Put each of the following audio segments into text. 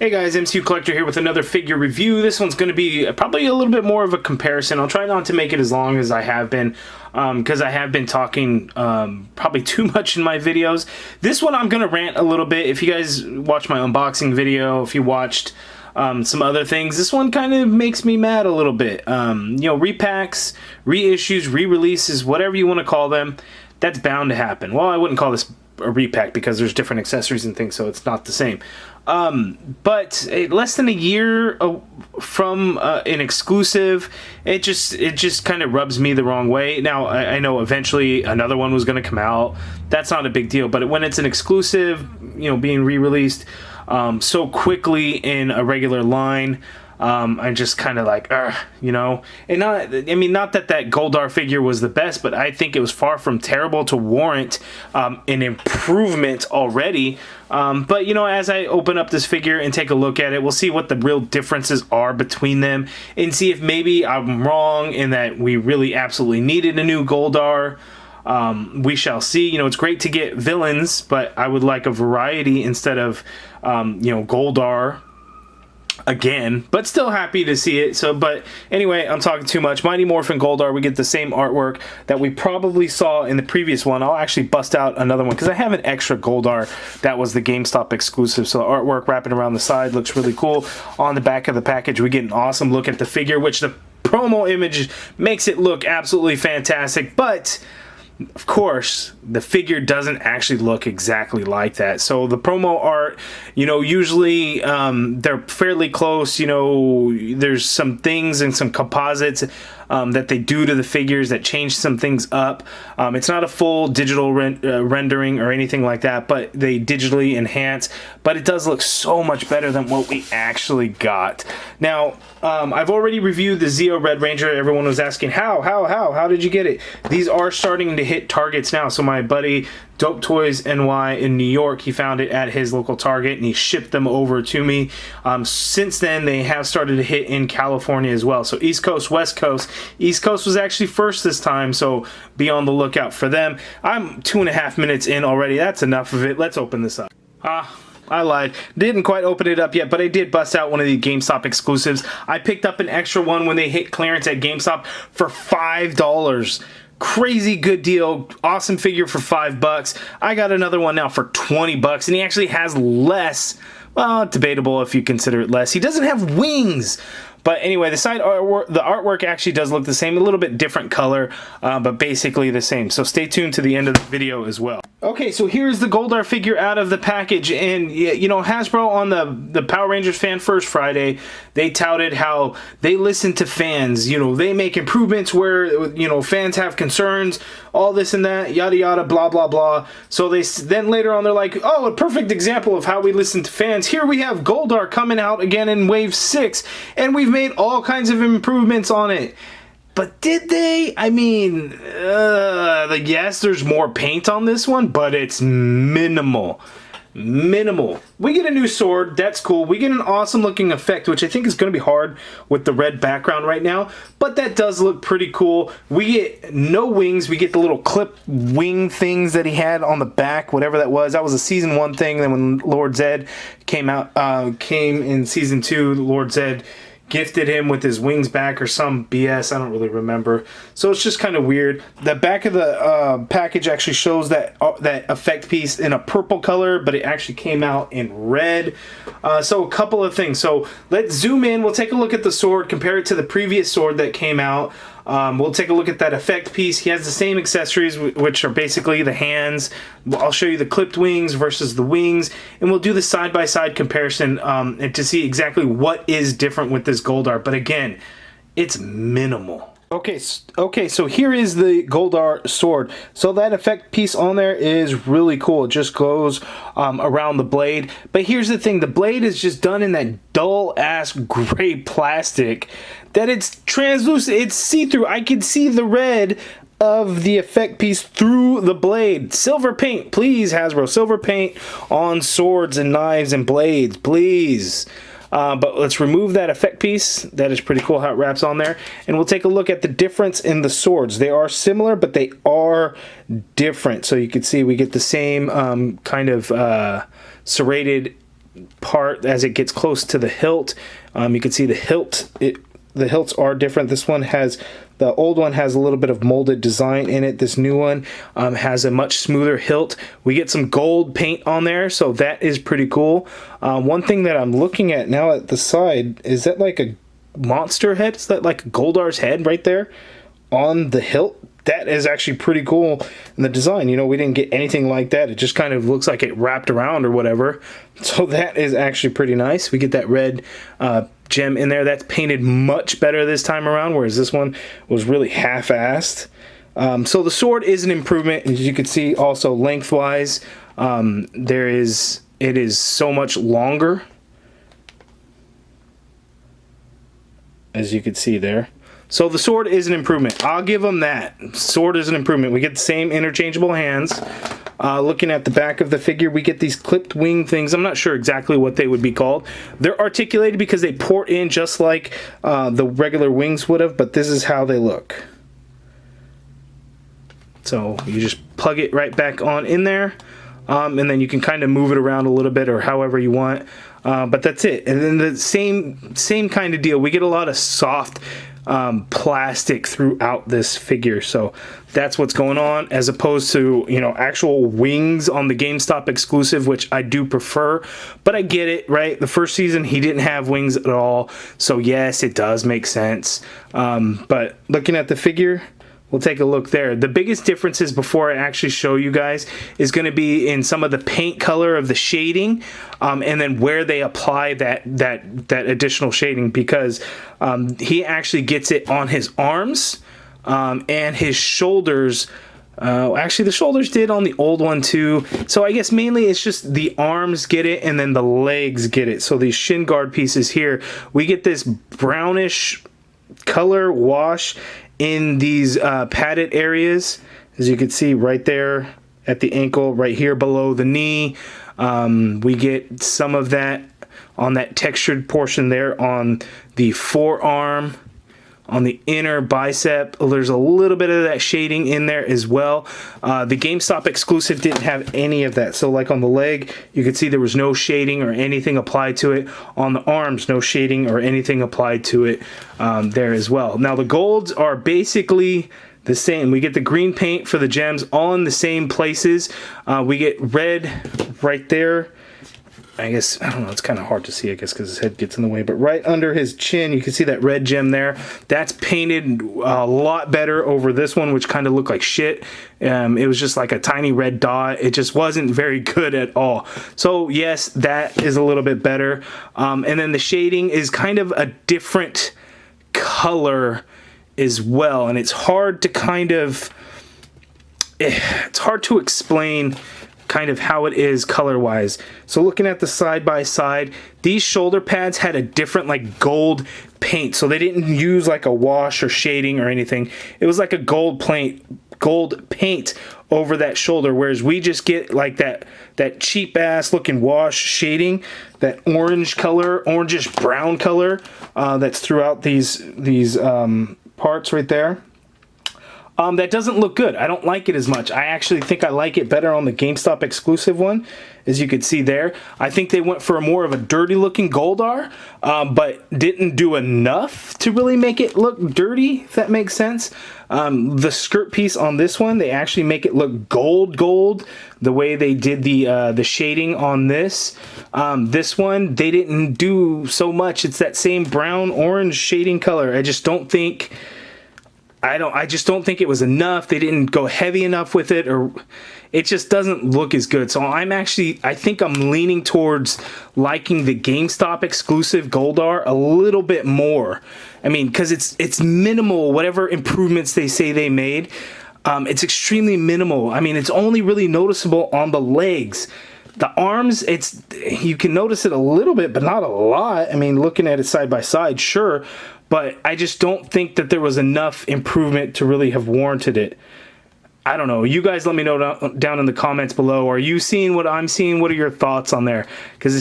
Hey guys, MCU Collector here with another figure review. This one's going to be probably a little bit more of a comparison. I'll try not to make it as long as I have been, because I have been talking probably too much in my videos. This one I'm going to rant a little bit. If you guys watched my unboxing video, if you watched some other things, this one kind of makes me mad a little bit. You know, repacks, reissues, re-releases, whatever you want to call them, that's bound to happen. Well, I wouldn't call this a repack because there's different accessories and things, so it's not the same. But less than a year from an exclusive, it just kind of rubs me the wrong way. Now, I know eventually another one was going to come out. That's not a big deal. But when it's an exclusive, you know, being re-released so quickly in a regular line, I'm just kind of like, you know, and not that Goldar figure was the best, but I think it was far from terrible to warrant an improvement already. But, you know, as I open up this figure and take a look at it, we'll see what the real differences are between them and see if maybe I'm wrong in that we really absolutely needed a new Goldar. We shall see. You know, it's great to get villains, but I would like a variety instead of, you know, Goldar again, but still happy to see it. So, but anyway, I'm talking too much. Mighty Morphin Goldar, we get the same artwork that we probably saw in the previous one. I'll actually bust out another one because I have an extra Goldar that was the GameStop exclusive. So the artwork wrapping around the side looks really cool. On the back of the package, we get an awesome look at the figure, which the promo image makes it look absolutely fantastic. But of course, the figure doesn't actually look exactly like that. So the promo art, you know, usually they're fairly close. You know, there's some things and some composites that they do to the figures that change some things up. It's not a full digital rendering or anything like that, but they digitally enhance. But it does look so much better than what we actually got. Now, I've already reviewed the Zeo Red Ranger. Everyone was asking, how did you get it? These are starting to hit Targets now. So my buddy Dope Toys NY in New York, he found it at his local Target and he shipped them over to me. Since then, they have started to hit in California as well. So East Coast, West Coast. East Coast was actually first this time, so be on the lookout for them. I'm 2.5 minutes in already. That's enough of it. Let's open this up. I lied. Didn't quite open it up yet, but I did bust out one of the GameStop exclusives. I picked up an extra one when they hit clearance at GameStop for $5. Crazy good deal. Awesome figure for $5. I got another one now for $20, and he actually has less. Well, debatable if you consider it less. He doesn't have wings. But anyway, the side artwork, the artwork actually does look the same, a little bit different color, but basically the same. So stay tuned to the end of the video as well. Okay, so here's the Goldar figure out of the package, and you know, Hasbro on the Power Rangers Fan First Friday, they touted how they listen to fans. You know, they make improvements where, you know, fans have concerns, all this and that, yada yada, blah blah blah. So then later on they're like, oh, a perfect example of how we listen to fans. Here we have Goldar coming out again in Wave 6, and we've made all kinds of improvements on it. But did they? I mean, yes, there's more paint on this one, but it's minimal. Minimal. We get a new sword. That's cool. We get an awesome looking effect, which I think is going to be hard with the red background right now, but that does look pretty cool. We get no wings. We get the little clip wing things that he had on the back, whatever that was. That was a season 1 thing. Then when Lord Zed came in season 2, Lord Zed gifted him with his wings back or some BS. I don't really remember. So it's just kind of weird. The back of the package actually shows that effect piece in a purple color, but it actually came out in red. So a couple of things. So let's zoom in. We'll take a look at the sword, compare it to the previous sword that came out. We'll take a look at that effect piece. He has the same accessories, which are basically the hands. I'll show you the clipped wings versus the wings, and we'll do the side-by-side comparison and to see exactly what is different with this Goldar. But again, it's minimal. Okay, so here is the Goldar sword. So that effect piece on there is really cool. It just goes around the blade. But here's the thing. The blade is just done in that dull-ass gray plastic that it's translucent. It's see-through. I can see the red of the effect piece through the blade. Silver paint, please, Hasbro. Silver paint on swords and knives and blades, please. But let's remove that effect piece. That is pretty cool how it wraps on there. And we'll take a look at the difference in the swords. They are similar, but they are different. So you can see we get the same kind of serrated part as it gets close to the hilt. You can see the hilt. The hilts are different. This one has, the old one has a little bit of molded design in it. This new one has a much smoother hilt. We get some gold paint on there, so that is pretty cool. One thing that I'm looking at now at the side, is that like a monster head? Is that like Goldar's head right there on the hilt? That is actually pretty cool in the design. You know, we didn't get anything like that. It just kind of looks like it wrapped around or whatever. So that is actually pretty nice. We get that red gem in there. That's painted much better this time around, whereas this one was really half-assed. So the sword is an improvement. As you can see, also lengthwise, it is so much longer, as you can see there. So the sword is an improvement. I'll give them that. Sword is an improvement. We get the same interchangeable hands. Looking at the back of the figure, we get these clipped wing things. I'm not sure exactly what they would be called. They're articulated because they port in just like the regular wings would have, but this is how they look. So you just plug it right back on in there, and then you can kind of move it around a little bit or however you want. But that's it. And then the same kind of deal. We get a lot of soft plastic throughout this figure, so that's what's going on, as opposed to, you know, actual wings on the GameStop exclusive, which I do prefer. But I get it, right? The first season he didn't have wings at all, so yes, it does make sense. But looking at the figure, we'll take a look there. The biggest differences, before I actually show you guys, is going to be in some of the paint color of the shading, and then where they apply that additional shading, because he actually gets it on his arms and his shoulders. Actually, the shoulders did on the old one too. So I guess mainly it's just the arms get it and then the legs get it. So these shin guard pieces here, we get this brownish color wash in these padded areas, as you can see right there at the ankle, right here below the knee. We get some of that on that textured portion there on the forearm, on the inner bicep. There's a little bit of that shading in there as well. The GameStop exclusive didn't have any of that. So like on the leg, you can see there was no shading or anything applied to it. On the arms, no shading or anything applied to it there as well. Now the golds are basically the same. We get the green paint for the gems all in the same places. We get red right there. I guess, I don't know, it's kind of hard to see, I guess, because his head gets in the way, but right under his chin, you can see that red gem there. That's painted a lot better over this one, which kind of looked like shit. It was just like a tiny red dot. It just wasn't very good at all. So yes, that is a little bit better. And then the shading is kind of a different color as well, and it's hard to kind of, it's hard to explain kind of how it is color wise. So looking at the side by side, these shoulder pads had a different like gold paint, so they didn't use like a wash or shading or anything. It was like a gold paint over that shoulder, whereas we just get like that cheap ass looking wash shading, that orange color, orangish brown color that's throughout these parts right there. That doesn't look good. I don't like it as much. I actually think I like it better on the GameStop exclusive one, as you can see there. I think they went for more of a dirty looking Goldar, but didn't do enough to really make it look dirty, if that makes sense. The skirt piece on this one, they actually make it look gold, the way they did the shading on this. This one, they didn't do so much. It's that same brown orange shading color. I just don't think it was enough. They didn't go heavy enough with it, or it just doesn't look as good. So I think I'm leaning towards liking the GameStop exclusive Goldar a little bit more. I mean, because it's minimal, whatever improvements they say they made. It's extremely minimal. I mean, it's only really noticeable on the legs. The arms, you can notice it a little bit, but not a lot. I mean, looking at it side by side, sure. But I just don't think that there was enough improvement to really have warranted it. I don't know. You guys let me know down in the comments below. Are you seeing what I'm seeing? What are your thoughts on there? Because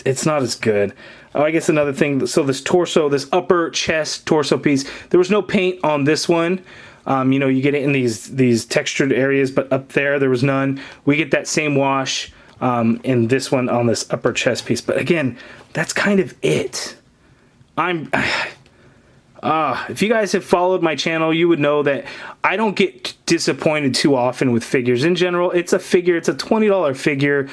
it's not as good. Oh, I guess another thing, so this torso, this upper chest torso piece, there was no paint on this one. You get it in these textured areas, but up there was none. We get that same wash in this one on this upper chest piece. But again, that's kind of it. If you guys have followed my channel, you would know that I don't get disappointed too often with figures. In general, it's a figure, it's a $20 figure.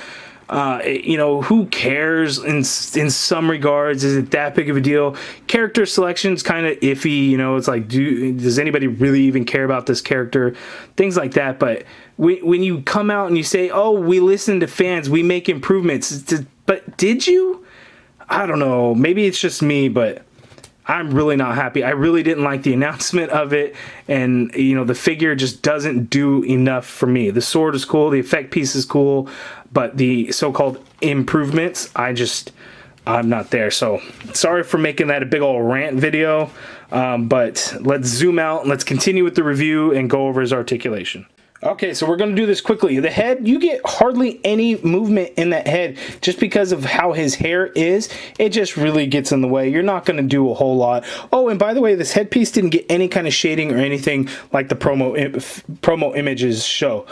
You know, who cares in some regards? Is it that big of a deal? Character selection's kind of iffy, you know, it's like, does anybody really even care about this character? Things like that. But when you come out and you say, oh, we listen to fans, we make improvements, but did you? I don't know, maybe it's just me, but I'm really not happy. I really didn't like the announcement of it, and you know, the figure just doesn't do enough for me. The sword is cool, the effect piece is cool, but the so-called improvements, I'm not there. So sorry for making that a big old rant video, but let's zoom out and let's continue with the review and go over his articulation. Okay, so we're going to do this quickly. The head, you get hardly any movement in that head just because of how his hair is. It just really gets in the way. You're not going to do a whole lot. Oh, and by the way, this headpiece didn't get any kind of shading or anything like the promo images show.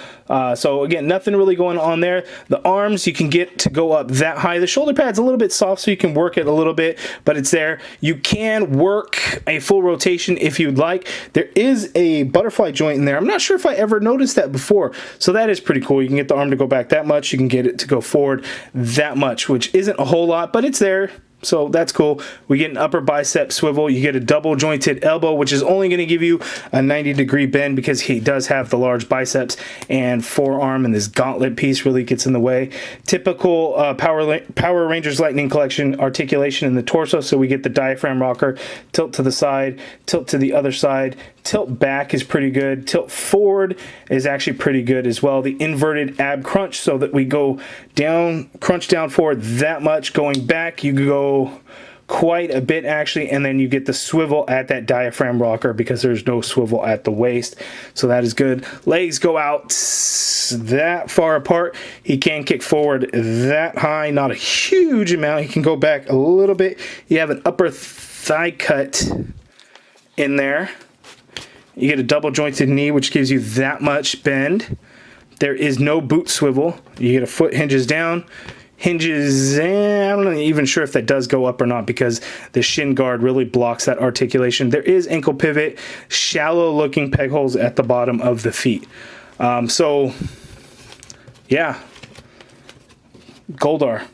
So again, nothing really going on there. The arms, you can get to go up that high. The shoulder pad's a little bit soft, so you can work it a little bit, but it's there. You can work a full rotation if you'd like. There is a butterfly joint in there. I'm not sure if I ever noticed that before, so that is pretty cool. You can get the arm to go back that much, you can get it to go forward that much, which isn't a whole lot, but it's there. So that's cool. We get an upper bicep swivel. You get a double jointed elbow, which is only going to give you a 90-degree bend because he does have the large biceps and forearm, and this gauntlet piece really gets in the way. Typical Power Rangers Lightning Collection articulation in the torso. So we get the diaphragm rocker, tilt to the side, tilt to the other side. Tilt back is pretty good. Tilt forward is actually pretty good as well. The inverted ab crunch, so that we go down, crunch down forward that much. Going back, you go quite a bit actually, and then you get the swivel at that diaphragm rocker because there's no swivel at the waist, so that is good. Legs go out that far apart. He can kick forward that high, not a huge amount. He can go back a little bit. You have an upper thigh cut in there. You get a double jointed knee, which gives you that much bend. There is no boot swivel. You get a foot hinges down, hinges, I'm not even sure if that does go up or not because the shin guard really blocks that articulation. There is ankle pivot, shallow looking peg holes at the bottom of the feet. So yeah, Goldar.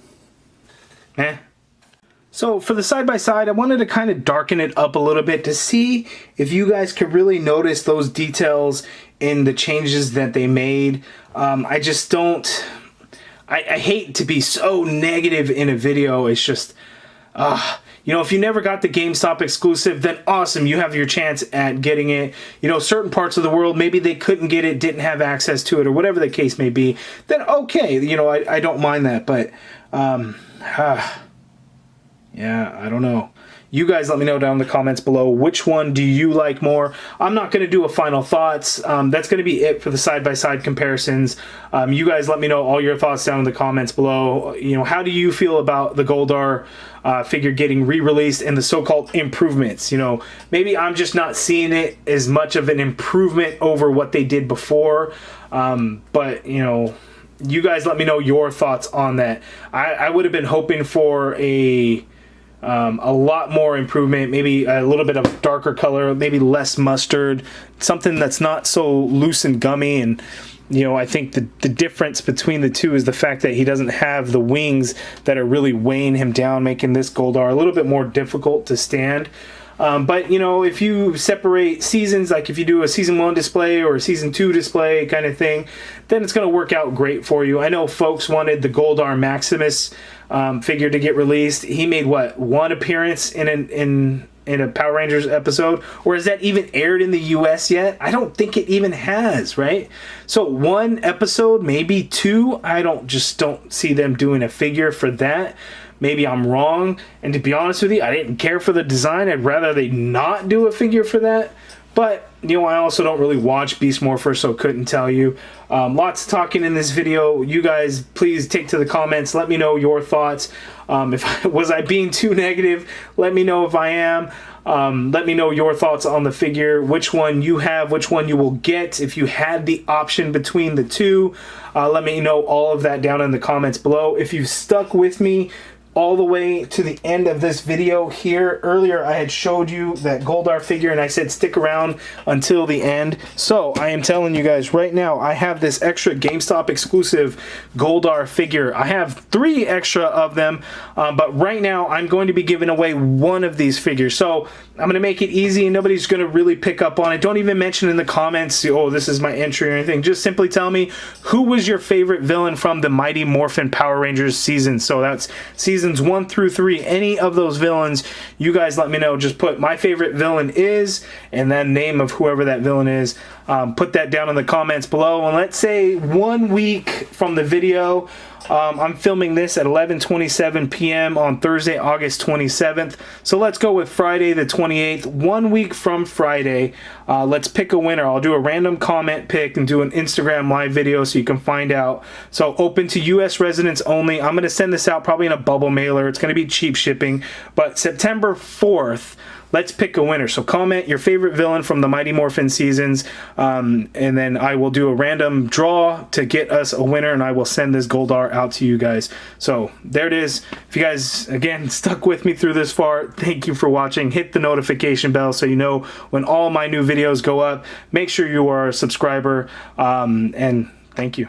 So for the side-by-side, I wanted to kind of darken it up a little bit to see if you guys could really notice those details in the changes that they made. I just don't... I hate to be so negative in a video. It's just... you know, if you never got the GameStop exclusive, then awesome, you have your chance at getting it. You know, certain parts of the world, maybe they couldn't get it, didn't have access to it, or whatever the case may be, then okay, you know, I don't mind that, but... yeah, I don't know. You guys let me know down in the comments below, which one do you like more? I'm not going to do a final thoughts. That's going to be it for the side-by-side comparisons. You guys let me know all your thoughts down in the comments below. You know, how do you feel about the Goldar figure getting re-released and the so-called improvements? You know, maybe I'm just not seeing it as much of an improvement over what they did before. But, you know, you guys let me know your thoughts on that. I would have been hoping for a lot more improvement, maybe a little bit of darker color, maybe less mustard, something that's not so loose and gummy. And you know, I think the difference between the two is the fact that he doesn't have the wings that are really weighing him down, making this Goldar a little bit more difficult to stand. But, you know, if you separate seasons, like if you do a Season 1 display or a Season 2 display kind of thing, then it's going to work out great for you. I know folks wanted the Goldar Maximus figure to get released. He made, what, one appearance in a Power Rangers episode? Or has that even aired in the US yet? I don't think it even has, right? So one episode, maybe two. I don't see them doing a figure for that. Maybe I'm wrong, and to be honest with you, I didn't care for the design. I'd rather they not do a figure for that. But, you know, I also don't really watch Beast Morpher, so couldn't tell you. Lots of talking in this video. You guys, please take to the comments. Let me know your thoughts. Was I being too negative? Let me know if I am. Let me know your thoughts on the figure, which one you have, which one you will get if you had the option between the two. Let me know all of that down in the comments below. If you've stuck with me all the way to the end of this video here. Earlier I had showed you that Goldar figure and I said stick around until the end. So I am telling you guys right now, I have this extra GameStop exclusive Goldar figure. I have 3 extra of them, but right now I'm going to be giving away one of these figures. So I'm going to make it easy and nobody's going to really pick up on it. Don't even mention in the comments, oh, this is my entry or anything. Just simply tell me who was your favorite villain from the Mighty Morphin Power Rangers season. So that's seasons 1 through 3. Any of those villains, you guys let me know. Just put my favorite villain is and then name of whoever that villain is. Put that down in the comments below. And let's say 1 week from the video, I'm filming this at 11:27 p.m. on Thursday, August 27th. So let's go with Friday the 28th. 1 week from Friday, let's pick a winner. I'll do a random comment pick and do an Instagram live video so you can find out. So open to U.S. residents only. I'm going to send this out probably in a bubble mailer. It's going to be cheap shipping. But September 4th, let's pick a winner. So comment your favorite villain from the Mighty Morphin seasons, and then I will do a random draw to get us a winner, and I will send this Goldar out to you guys. So there it is. If you guys, again, stuck with me through this far, thank you for watching. Hit the notification bell so you know when all my new videos go up. Make sure you are a subscriber, and thank you.